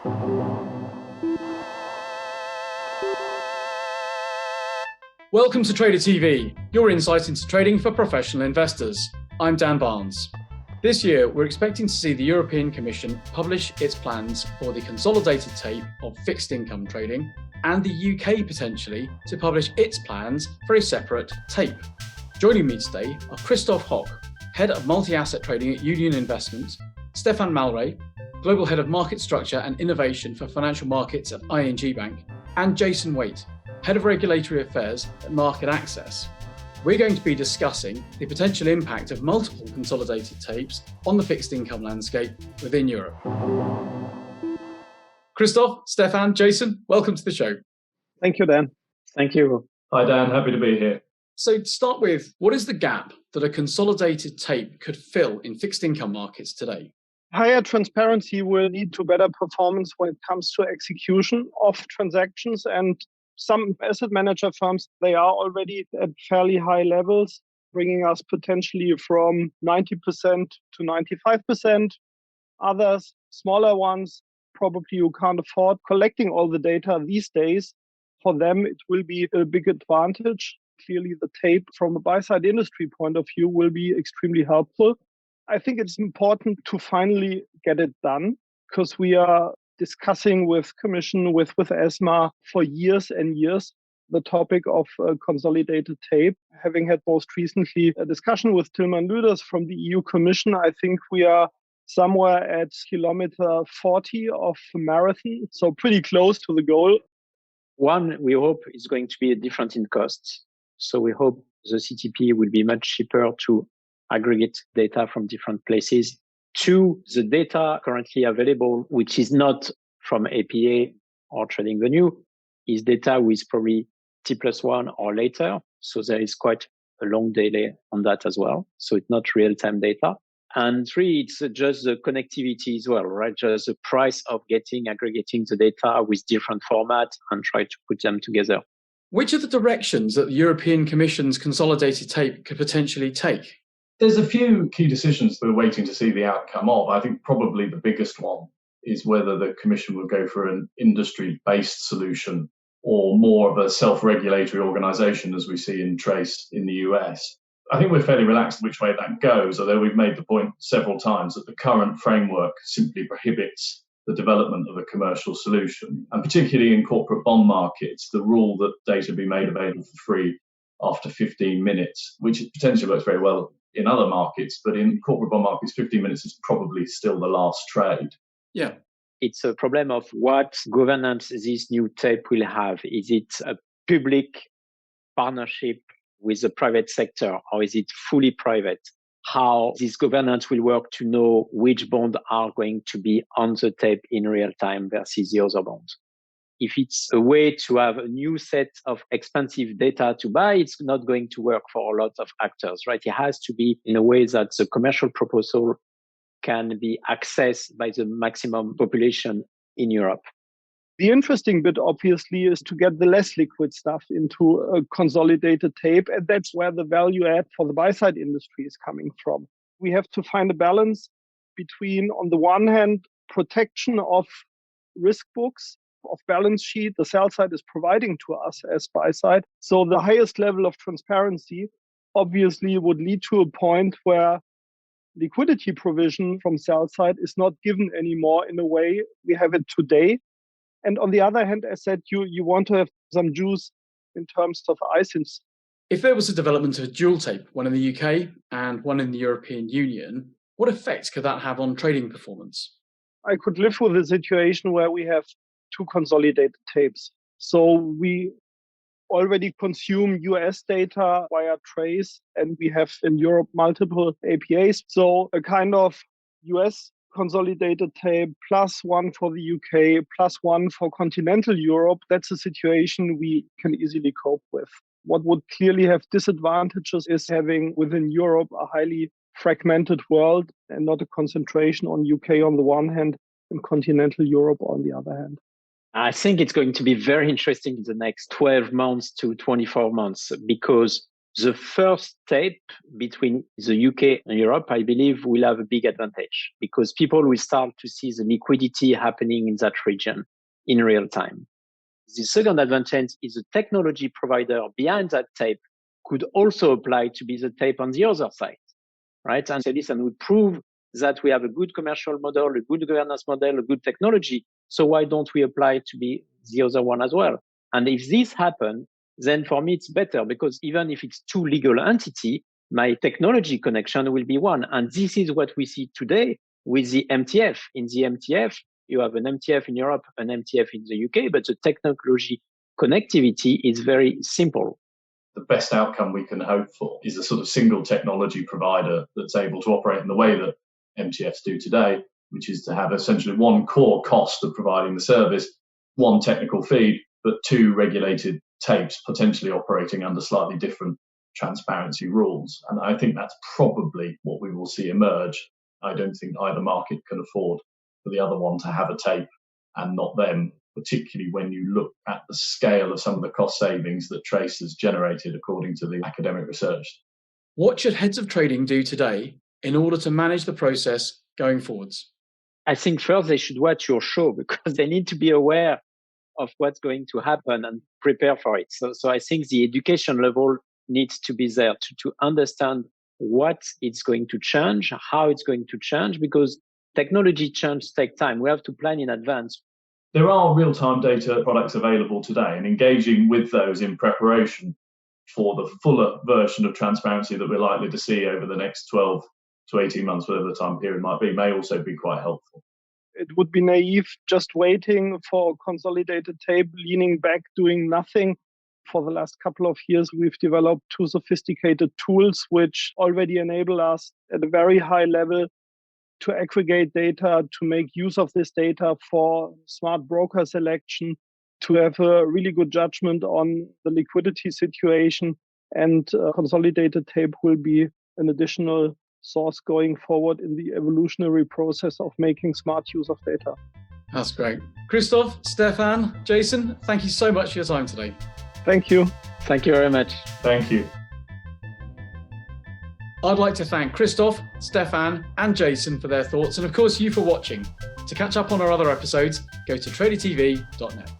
Welcome to Trader TV, your insight into trading for professional investors. I'm Dan Barnes. This year, we're expecting to see the European Commission publish its plans for the consolidated tape of fixed income trading, and the UK potentially to publish its plans for a separate tape. Joining me today are Christoph Hock, Head of Multi-Asset Trading at Union Investment, Stephane Malrait, Global Head of Market Structure and Innovation for Financial Markets at ING Bank, and Jason Waight, Head of Regulatory Affairs at MarketAxess. We're going to be discussing the potential impact of multiple consolidated tapes on the fixed income landscape within Europe. Christoph, Stephane, Jason, welcome to the show. Thank you, Dan. Thank you. Hi, Dan. Happy to be here. So to start with, what is the gap that a consolidated tape could fill in fixed income markets today? Higher transparency will lead to better performance when it comes to execution of transactions, and some asset manager firms, they are already at fairly high levels, bringing us potentially from 90% to 95%. Others, smaller ones, probably you can't afford collecting all the data these days. For them, it will be a big advantage. Clearly, the tape from a buy-side industry point of view will be extremely helpful. I think it's important to finally get it done because we are discussing with Commission, with ESMA for years and years, the topic of consolidated tape. Having had most recently a discussion with Tilman Lüders from the EU Commission, I think we are somewhere at kilometer 40 of the marathon, so pretty close to the goal. One, we hope is going to be a difference in costs. So we hope the CTP will be much cheaper to aggregate data from different places. Two, the data currently available, which is not from APA or trading venue, is data with probably T+1 or later. So there is quite a long delay on that as well. So it's not real-time data. And three, it's just the connectivity as well, right? Just the price of aggregating the data with different formats and try to put them together. Which are the directions that the European Commission's consolidated tape could potentially take? There's a few key decisions that we're waiting to see the outcome of. I think probably the biggest one is whether the Commission will go for an industry-based solution or more of a self-regulatory organisation as we see in Trace in the US. I think we're fairly relaxed which way that goes, although we've made the point several times that the current framework simply prohibits the development of a commercial solution. And particularly in corporate bond markets, the rule that data be made available for free after 15 minutes, which potentially works very well in other markets, but in corporate bond markets, 15 minutes is probably still the last trade. Yeah. It's a problem of what governance this new tape will have. Is it a public partnership with the private sector, or is it fully private? How this governance will work to know which bonds are going to be on the tape in real time versus the other bonds. If it's a way to have a new set of expensive data to buy, it's not going to work for a lot of actors, right? It has to be in a way that the commercial proposal can be accessed by the maximum population in Europe. The interesting bit, obviously, is to get the less liquid stuff into a consolidated tape, and that's where the value add for the buy-side industry is coming from. We have to find a balance between, on the one hand, protection of risk books, of balance sheet the sell side is providing to us as buy side. So the highest level of transparency obviously would lead to a point where liquidity provision from sell side is not given anymore in a way we have it today. And on the other hand, as said, you want to have some juice in terms of ISINs. If there was a development of a dual tape, one in the UK and one in the European Union, what effect could that have on trading performance? I could live with a situation where we have two consolidated tapes. So we already consume US data via Trace, and we have in Europe multiple APAs. So a kind of US consolidated tape plus one for the UK plus one for continental Europe, that's a situation we can easily cope with. What would clearly have disadvantages is having within Europe a highly fragmented world and not a concentration on UK on the one hand and continental Europe on the other hand. I think it's going to be very interesting in the next 12 months to 24 months because The first tape between the UK and Europe, I believe, will have a big advantage because people will start to see the liquidity happening in that region in real time. The second advantage is the technology provider behind that tape could also apply to be the tape on the other side, right? And say, listen, we prove that we have a good commercial model, a good governance model, a good technology. So why don't we apply to be the other one as well? And if this happens, then for me, it's better because even if it's two legal entities, my technology connection will be one. And this is what we see today with the MTF. In the MTF, you have an MTF in Europe, an MTF in the UK, but the technology connectivity is very simple. The best outcome we can hope for is a sort of single technology provider that's able to operate in the way that MTFs do today, which is to have essentially one core cost of providing the service, one technical feed, but two regulated tapes potentially operating under slightly different transparency rules. And I think that's probably what we will see emerge. I don't think either market can afford for the other one to have a tape and not them, particularly when you look at the scale of some of the cost savings that Trace has generated according to the academic research. What should heads of trading do today in order to manage the process going forwards? I think first they should watch your show because they need to be aware of what's going to happen and prepare for it. So I think the education level needs to be there to understand what it's going to change, how it's going to change, because technology changes take time. We have to plan in advance. There are real-time data products available today, and engaging with those in preparation for the fuller version of transparency that we're likely to see over the next 12 to 18 months, whatever the time period might be, may also be quite helpful. It would be naive just waiting for consolidated tape, leaning back, doing nothing. For the last couple of years, we've developed two sophisticated tools which already enable us at a very high level to aggregate data, to make use of this data for smart broker selection, to have a really good judgment on the liquidity situation. And consolidated tape will be an additional source going forward in the evolutionary process of making smart use of data. That's great. Christoph, Stephane, Jason, thank you so much for your time today. Thank you. Thank you very much. Thank you. I'd like to thank Christoph, Stephane, and Jason for their thoughts, and of course you for watching. To catch up on our other episodes, go to tradertv.net.